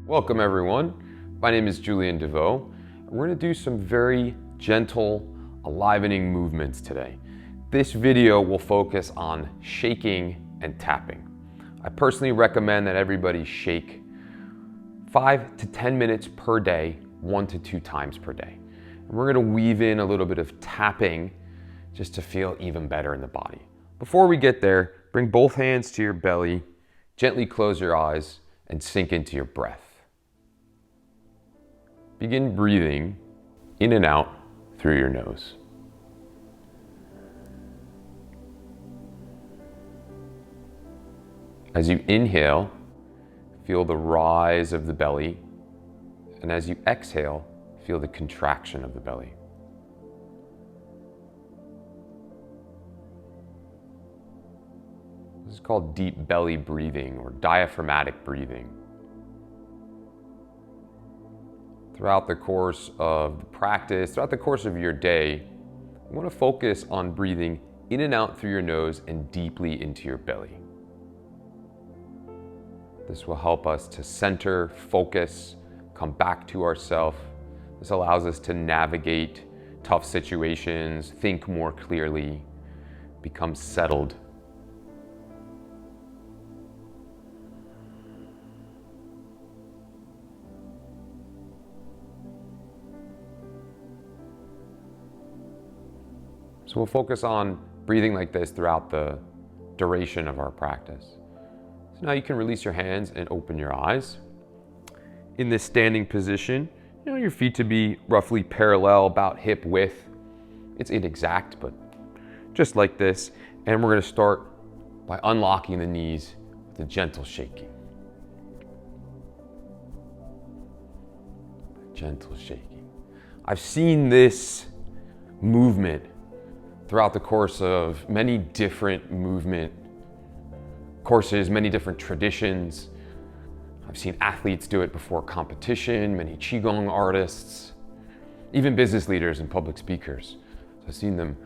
Welcome everyone. My name is Julian DeVoe. We're going to do some very gentle, enlivening movements today. This video will focus on shaking and tapping. I personally recommend that everybody shake 5 to 10 minutes per day, 1 to 2 times per day. And we're going to weave in a little bit of tapping just to feel even better in the body. Before we get there, bring both hands to your belly, gently close your eyes, and sink into your breath. Begin breathing in and out through your nose. As you inhale, feel the rise of the belly, and as you exhale, feel the contraction of the belly. This is called deep belly breathing or diaphragmatic breathing. Throughout the course of the practice, throughout the course of your day, you want to focus on breathing in and out through your nose and deeply into your belly. This will help us to center, focus, come back to ourselves. This allows us to navigate tough situations, think more clearly, become settled. So we'll focus on breathing like this throughout the duration of our practice. So now you can release your hands and open your eyes. In this standing position, you want your feet to be roughly parallel, about hip width. It's inexact, but just like this. And we're going to start by unlocking the knees with a gentle shaking. Gentle shaking. I've seen this movement throughout the course of many different movement courses, many different traditions. I've seen athletes do it before competition, many Qigong artists, even business leaders and public speakers. So I've seen them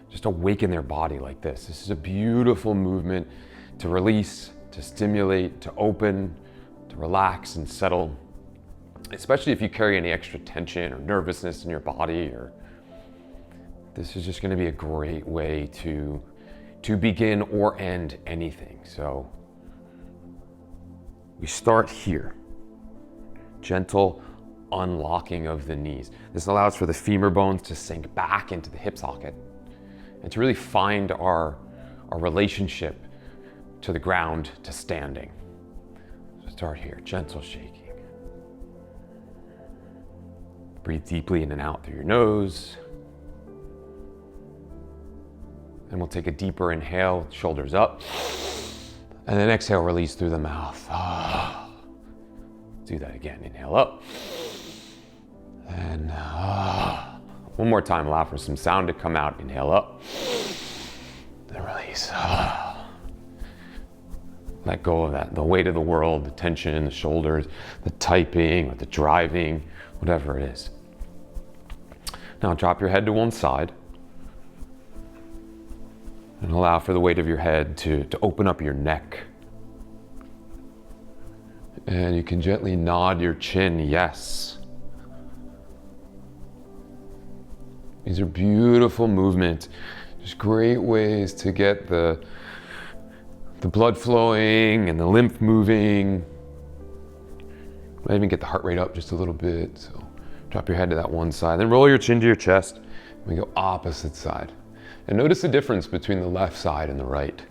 just awaken their body like this. This is a beautiful movement to release, to stimulate, to open, to relax and settle, especially if you carry any extra tension or nervousness in your body. This is just going to be a great way to begin or end anything. So we start here. Gentle unlocking of the knees. This allows for the femur bones to sink back into the hip socket and to really find our relationship to the ground, to standing. So start here, gentle shaking. Breathe deeply in and out through your nose. And we'll take a deeper inhale, shoulders up. And then exhale, release through the mouth. Do that again, inhale up. And one more time, allow for some sound to come out. Inhale up, then release. Let go of that, the weight of the world, the tension, the shoulders, the typing, or the driving, whatever it is. Now drop your head to one side. And allow for the weight of your head to open up your neck. And you can gently nod your chin, yes. These are beautiful movements. Just great ways to get the blood flowing and the lymph moving. Might even get the heart rate up just a little bit. So drop your head to that one side. Then roll your chin to your chest. And we go opposite side. And notice the difference between the left side and the right.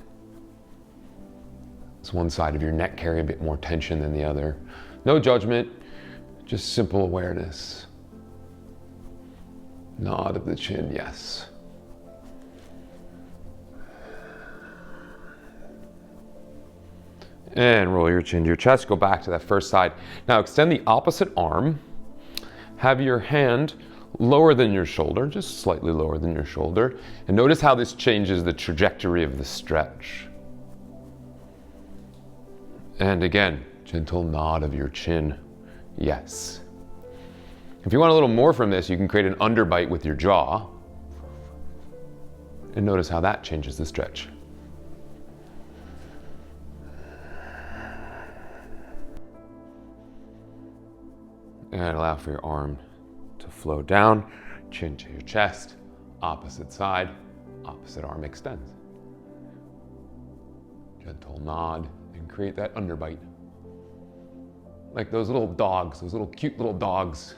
Does one side of your neck carry a bit more tension than the other? No judgment, just simple awareness. Nod of the chin, yes. And roll your chin to your chest, go back to that first side. Now extend the opposite arm. Have your hand lower than your shoulder, just slightly lower than your shoulder. And notice how this changes the trajectory of the stretch. And again, gentle nod of your chin, yes. If you want a little more from this, you can create an underbite with your jaw. And notice how that changes the stretch. And allow for your arm to flow down, chin to your chest, opposite side, opposite arm extends. Gentle nod and create that underbite. Like those little dogs, those little cute little dogs.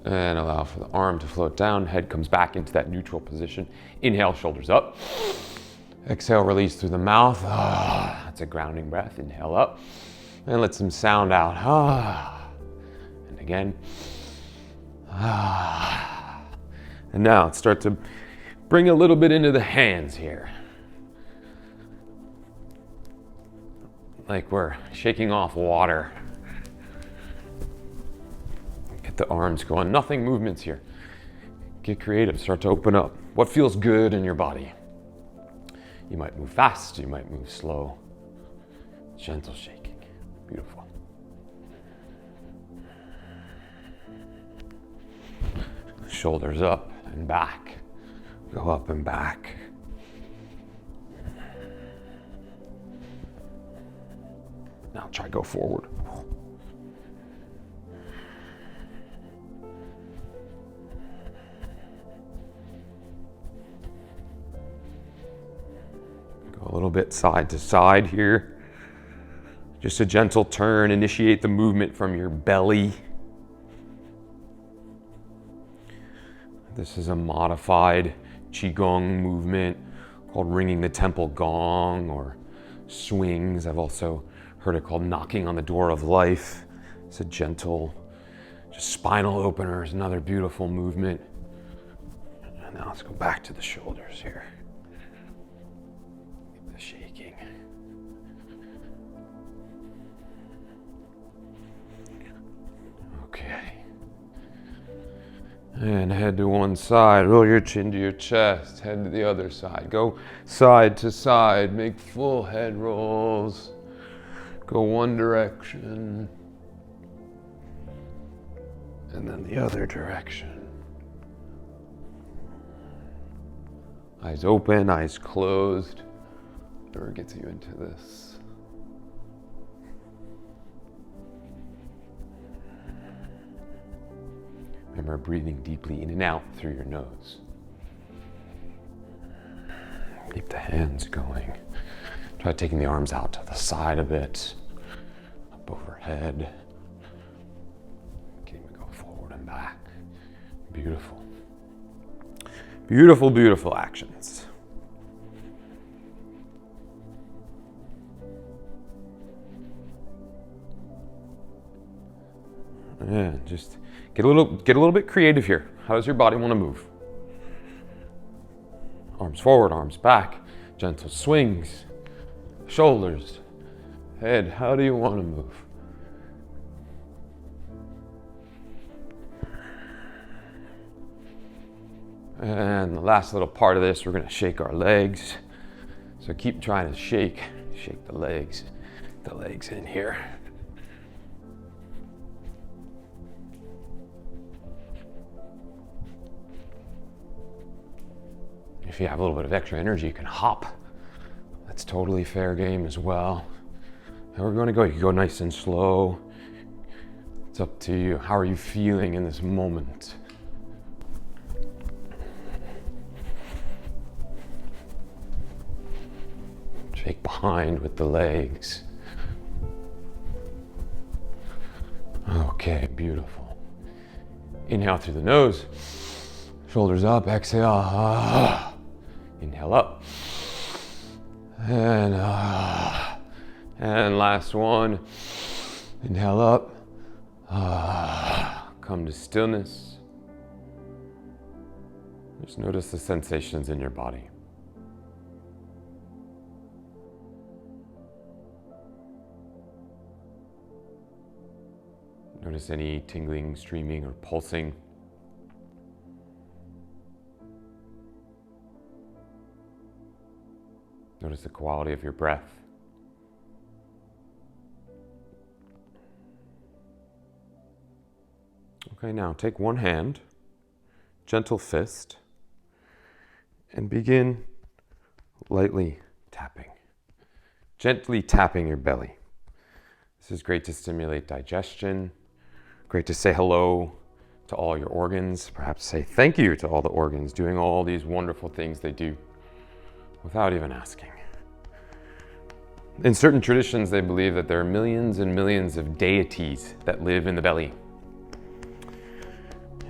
And allow for the arm to float down, head comes back into that neutral position. Inhale, shoulders up. Exhale, release through the mouth. That's a grounding breath. Inhale up and let some sound out. And again. And now let's start to bring a little bit into the hands here. Like we're shaking off water. Get the arms going. Nothing movements here. Get creative. Start to open up. What feels good in your body? You might move fast. You might move slow. Gentle shaking. Beautiful. Shoulders up and back. Go up and back. Now try go forward. Go a little bit side to side here. Just a gentle turn. Initiate the movement from your belly. This is a modified Qigong movement called ringing the temple gong or swings. I've also heard it called knocking on the door of life. It's a gentle, just spinal opener is another beautiful movement. And now let's go back to the shoulders here. Keep the shaking. Okay. And head to one side, roll your chin to your chest, head to the other side. Go side to side, make full head rolls. Go one direction, and then the other direction. Eyes open, eyes closed. Whatever gets you into this. Remember breathing deeply in and out through your nose. Keep the hands going. Try taking the arms out to the side a bit, up overhead. Keep it go forward and back. Beautiful. Beautiful, beautiful actions. Yeah, just get a little bit creative here. How does your body want to move? Arms forward, arms back, gentle swings. Shoulders, head, how do you want to move? And the last little part of this, we're going to shake our legs. So keep trying to shake the legs in here. If you have a little bit of extra energy, you can hop. That's totally fair game as well. And we're going to go, you can go nice and slow. It's up to you. How are you feeling in this moment? Shake behind with the legs. Okay, beautiful. Inhale through the nose. Shoulders up, exhale. Inhale up. And last one. Inhale up. Come to stillness. Just notice the sensations in your body. Notice any tingling, streaming, or pulsing. Notice the quality of your breath. Okay, now take one hand, gentle fist, and begin lightly tapping. Gently tapping your belly. This is great to stimulate digestion, great to say hello to all your organs, perhaps say thank you to all the organs doing all these wonderful things they do without even asking. In certain traditions, they believe that there are millions and millions of deities that live in the belly.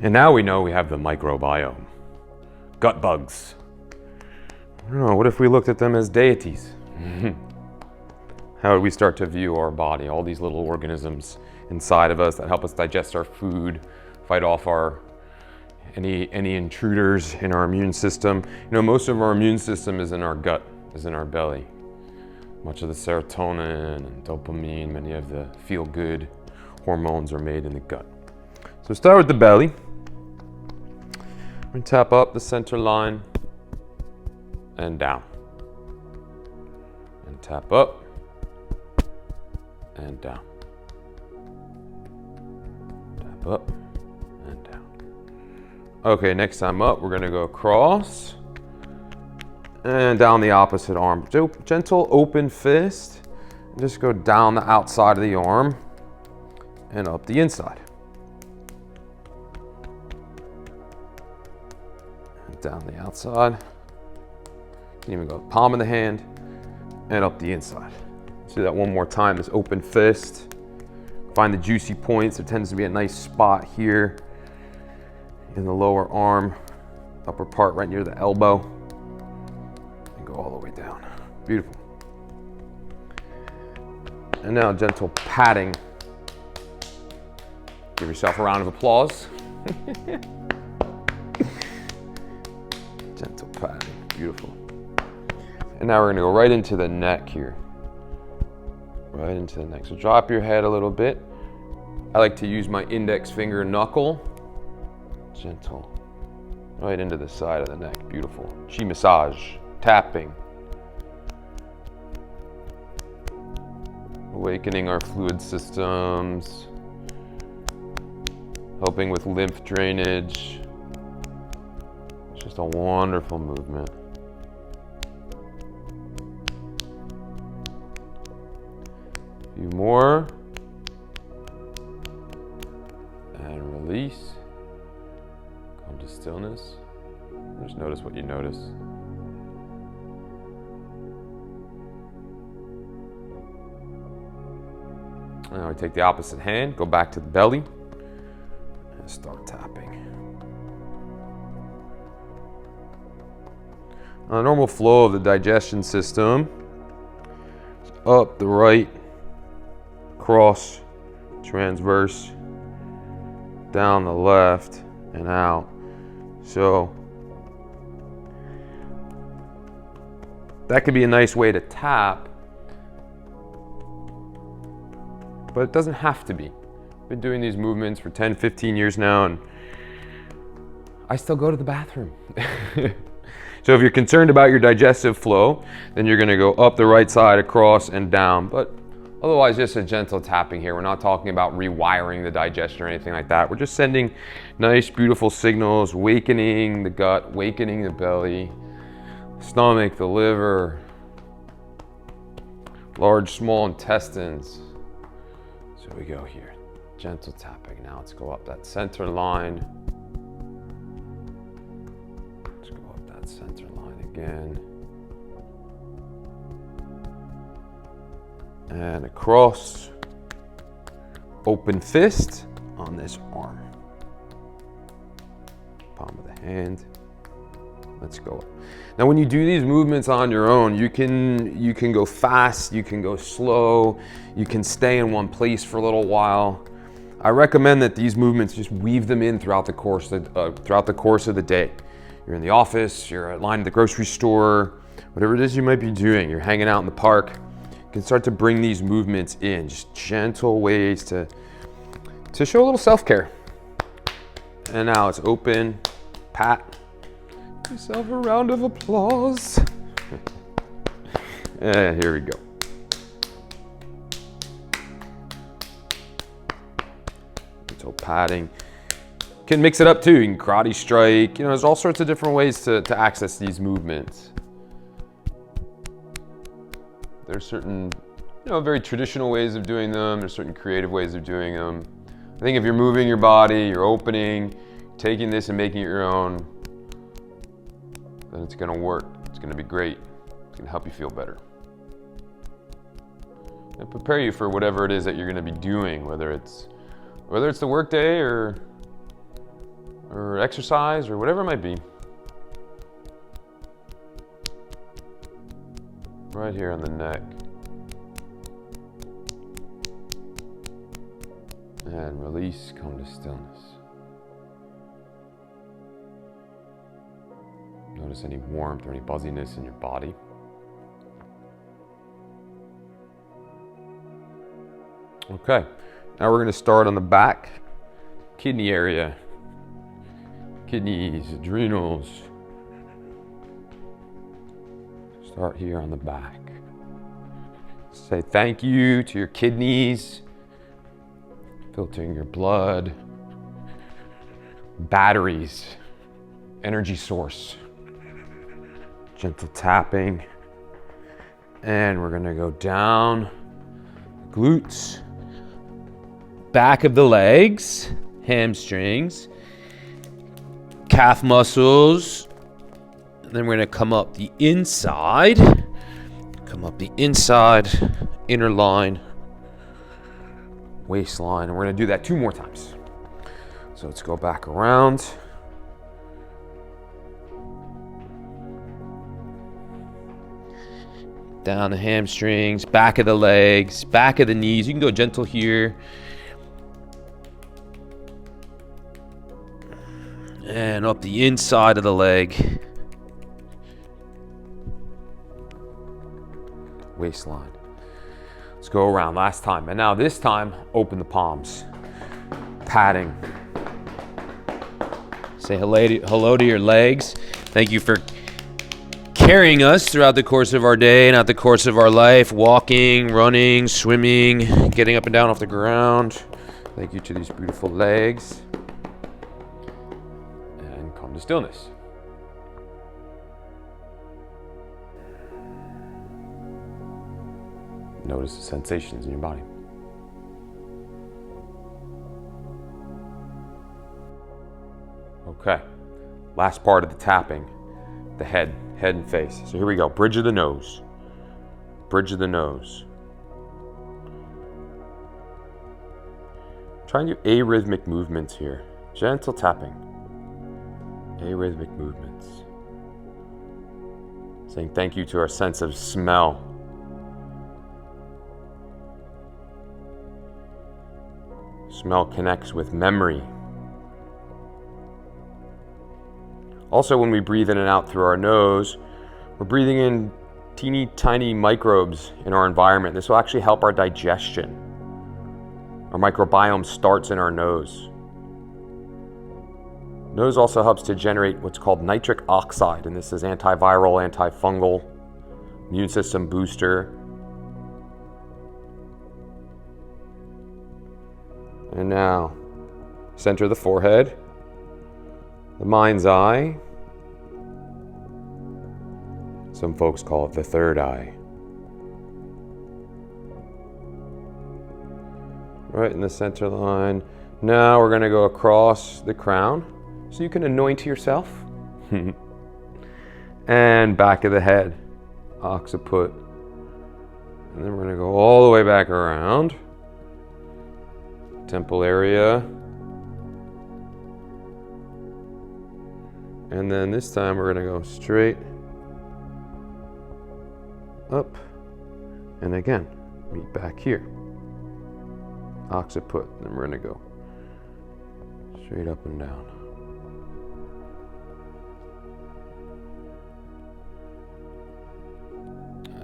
And now we know we have the microbiome, gut bugs. I don't know, what if we looked at them as deities? How would we start to view our body, all these little organisms inside of us that help us digest our food, fight off any intruders in our immune system. You know, most of our immune system is in our gut, is in our belly. Much of the serotonin and dopamine, many of the feel-good hormones are made in the gut. So start with the belly. We're going to tap up the center line and down. And tap up and down. Tap up and down. Okay, next time up, we're gonna go across and down the opposite arm. Gentle open fist. And just go down the outside of the arm and up the inside. And down the outside. You can even go palm of the hand and up the inside. Let's do that one more time, this open fist. Find the juicy points. There tends to be a nice spot here in the lower arm, upper part right near the elbow. And go all the way down. Beautiful. And now gentle patting. Give yourself a round of applause. Gentle patting, beautiful. And now we're gonna go right into the neck here. Right into the neck. So drop your head a little bit. I like to use my index finger knuckle. Gentle. Right into the side of the neck. Beautiful. Chi massage. Tapping. Awakening our fluid systems. Helping with lymph drainage. It's just a wonderful movement. A few more. And release. Come to stillness. Just notice what you notice. Now we take the opposite hand, go back to the belly, and start tapping. Now, the normal flow of the digestion system is up the right, cross, transverse, down the left, and out. So that could be a nice way to tap, but it doesn't have to be. I've been doing these movements for 10, 15 years now, and I still go to the bathroom. So if you're concerned about your digestive flow, then you're gonna go up the right side, across, and down. But otherwise, just a gentle tapping here. We're not talking about rewiring the digestion or anything like that. We're just sending nice, beautiful signals, wakening the gut, wakening the belly, stomach, the liver, large, small intestines. So we go here, gentle tapping. Now let's go up that center line. Let's go up that center line again. And across, open fist on this arm. Palm of the hand. Let's go up. Now when you do these movements on your own, you can go fast, you can go slow, you can stay in one place for a little while. I recommend that these movements, just weave them in throughout the course of the day. You're in the office, you're at line at the grocery store, whatever it is you might be doing, you're hanging out in the park, you can start to bring these movements in, just gentle ways to show a little self-care. And now it's open, pat. Give yourself a round of applause. And here we go. Gentle patting. can mix it up too. You can karate strike. You know, there's all sorts of different ways to access these movements. There's certain, you know, very traditional ways of doing them. There's certain creative ways of doing them. I think if you're moving your body, you're opening, taking this and making it your own, then it's gonna work. It's gonna be great. It's gonna help you feel better. And prepare you for whatever it is that you're gonna be doing, whether it's the work day or exercise or whatever it might be. Right here on the neck. And release, come to stillness. Notice any warmth or any buzziness in your body. Okay, now we're going to start on the back, kidney area. Kidneys, adrenals. Start here on the back. Say thank you to your kidneys, filtering your blood, batteries, energy source, gentle tapping. And we're gonna go down, glutes, back of the legs, hamstrings, calf muscles. Then we're gonna come up the inside, inner line, waistline, and we're gonna do that 2 more times. So let's go back around. Down the hamstrings, back of the legs, back of the knees. You can go gentle here. And up the inside of the leg. Waistline. Let's go around last time. And now this time, open the palms. Patting. Say hello to your legs. Thank you for carrying us throughout the course of our day and at the course of our life. Walking, running, swimming, getting up and down off the ground. Thank you to these beautiful legs. And come to stillness. Notice the sensations in your body. Okay, last part of the tapping, the head and face. So here we go, bridge of the nose. Bridge of the nose. Try and do arrhythmic movements here. Gentle tapping. Arrhythmic movements. Saying thank you to our sense of smell. Smell connects with memory. Also, when we breathe in and out through our nose, we're breathing in teeny tiny microbes in our environment. This will actually help our digestion. Our microbiome starts in our nose. Nose also helps to generate what's called nitric oxide, and this is antiviral, antifungal, immune system booster. And now, center the forehead, the mind's eye. Some folks call it the third eye. Right in the center line. Now we're going to go across the crown so you can anoint yourself. And back of the head, occiput. And then we're going to go all the way back around. Temple area. And then this time we're going to go straight up. And again, meet back here. Occiput. Then we're going to go straight up and down.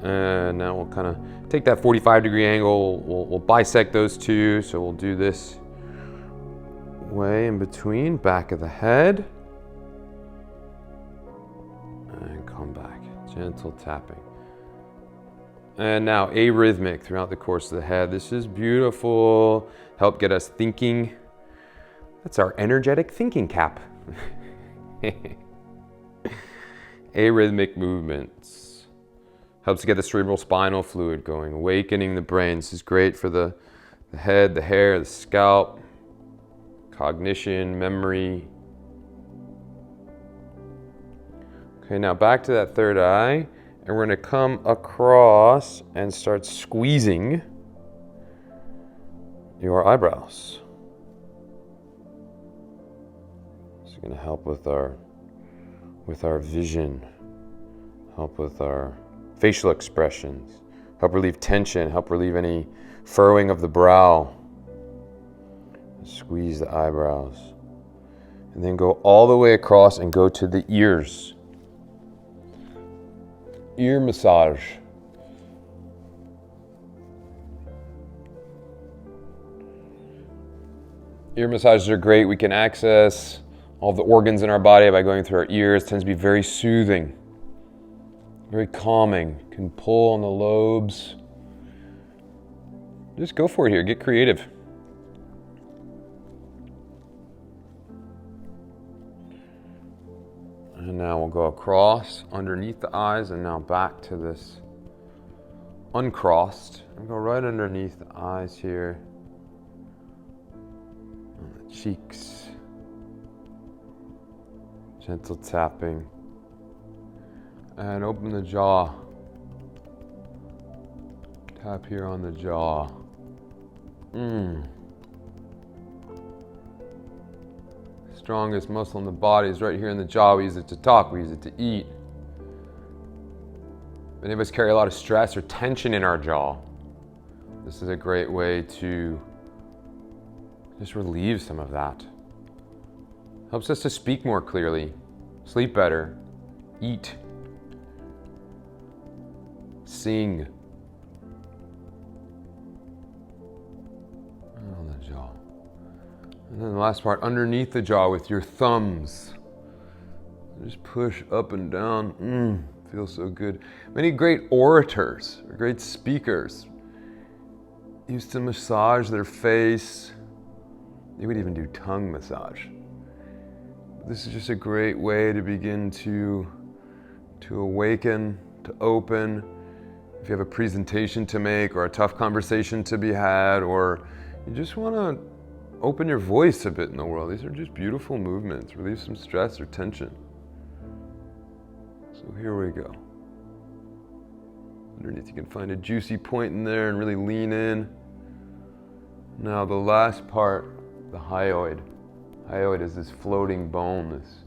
And now we'll kind of take that 45-degree angle. We'll bisect those two. So we'll do this way in between, back of the head. And come back. Gentle tapping. And now arrhythmic throughout the course of the head. This is beautiful. Help get us thinking. That's our energetic thinking cap. Arrhythmic movements. Helps to get the cerebral spinal fluid going, awakening the brain. This is great for the head, the hair, the scalp, cognition, memory. Okay, now back to that third eye, and we're going to come across and start squeezing your eyebrows. This is going to help with our vision, help with our facial expressions, help relieve tension, help relieve any furrowing of the brow. Squeeze the eyebrows. And then go all the way across and go to the ears. Ear massage. Ear massages are great. We can access all the organs in our body by going through our ears. It tends to be very soothing, very calming. Can pull on the lobes. Just go for it here. Get creative. And now we'll go across underneath the eyes and now back to this uncrossed. And go right underneath the eyes here. On the cheeks. Gentle tapping. And open the jaw. Tap here on the jaw. Strongest muscle in the body is right here in the jaw. We use it to talk, we use it to eat. Many of us carry a lot of stress or tension in our jaw. This is a great way to just relieve some of that. Helps us to speak more clearly, sleep better, eat, sing. On the jaw. And then the last part, underneath the jaw with your thumbs. Just push up and down. Feels so good. Many great orators, or great speakers, used to massage their face. They would even do tongue massage. This is just a great way to begin to awaken, to open. If you have a presentation to make or a tough conversation to be had, or you just want to open your voice a bit in the world. These are just beautiful movements. Relieve some stress or tension. So here we go. Underneath you can find a juicy point in there and really lean in. Now the last part, the hyoid. Hyoid is this floating bone, this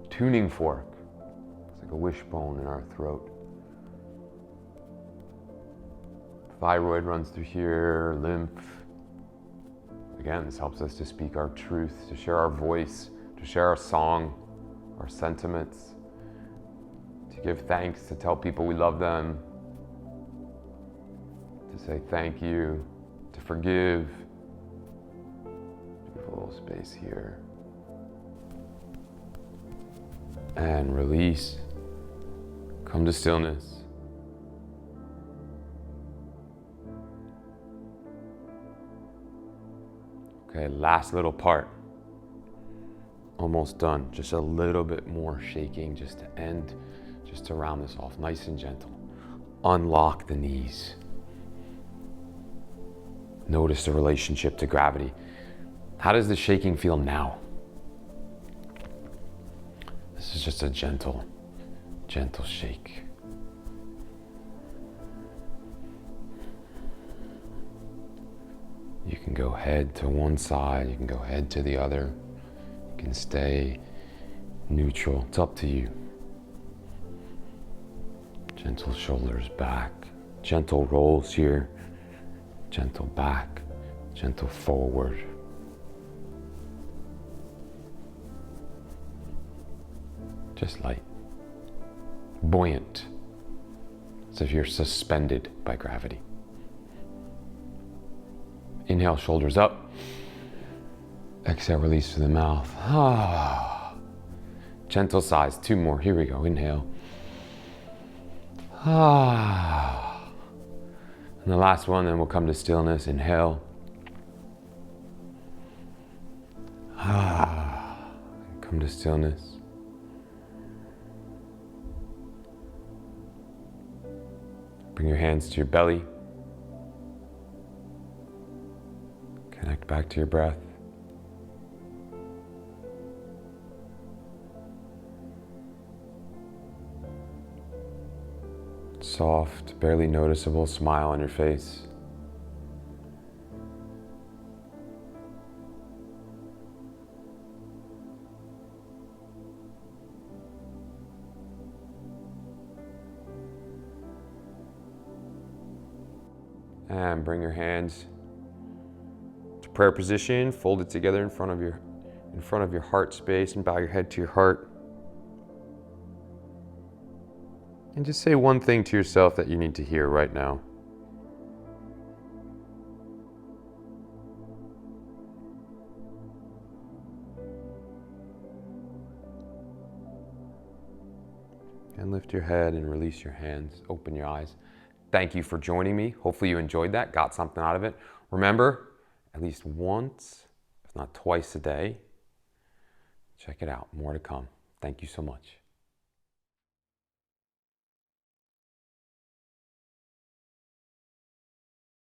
tuning fork. It's like a wishbone in our throat. Thyroid runs through here, lymph. Again, this helps us to speak our truth, to share our voice, to share our song, our sentiments, to give thanks, to tell people we love them, to say thank you, to forgive. Beautiful little space here. And release. Come to stillness. Okay, last little part. Almost done. Just a little bit more shaking just to end, just to round this off. Nice and gentle. Unlock the knees. Notice the relationship to gravity. How does the shaking feel now? This is just a gentle, gentle shake. You can go head to one side, you can go head to the other. You can stay neutral. It's up to you. Gentle shoulders back, gentle rolls here, gentle back, gentle forward. Just light, buoyant, as if you're suspended by gravity. Inhale, shoulders up. Exhale, release through the mouth. Gentle sighs, 2 more. Here we go. Inhale. And the last one, then we'll come to stillness. Inhale. Come to stillness. Bring your hands to your belly. Connect back to your breath. Soft, barely noticeable smile on your face. And bring your hands to prayer position, fold it together in front of your heart space, and bow your head to your heart. And just say one thing to yourself that you need to hear right now. And lift your head and release your hands. Open your eyes. Thank you for joining me. Hopefully you enjoyed that, got something out of it. Remember, at least once, if not twice a day, check it out. More to come. Thank you so much.